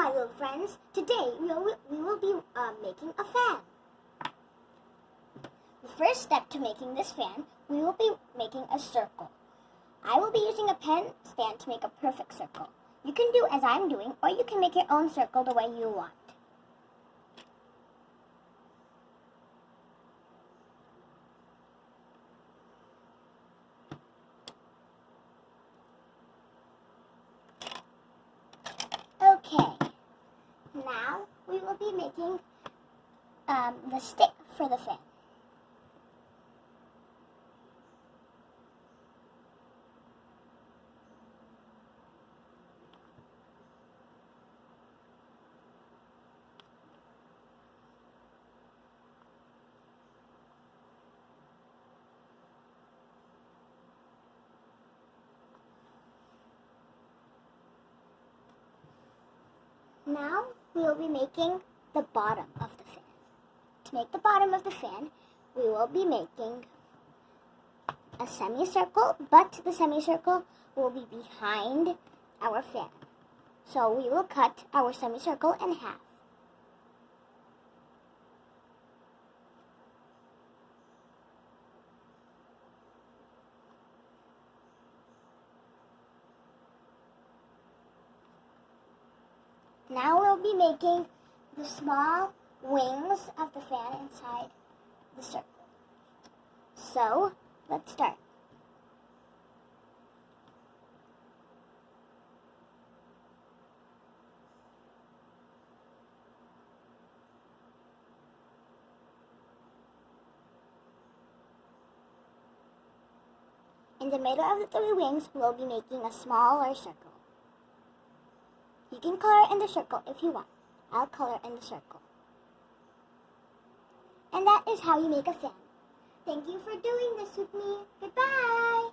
my little friends. Today we will be making a fan. The first step to making this fan, we will be making a circle. I will be using a pen stand to make a perfect circle. You can do as I'm doing, or you can make your own circle the way you want. Okay, now we will be making the stick for the fan. Now we will be making the bottom of the fan. To make the bottom of the fan, we will be making a semicircle, but the semicircle will be behind our fan. So we will cut our semicircle in half. Now we'll be making the small wings of the fan inside the circle. So, let's start. In the middle of the three wings, we'll be making a smaller circle. You can color in the circle if you want. I'll color in the circle. And that is how you make a fan. Thank you for doing this with me. Goodbye!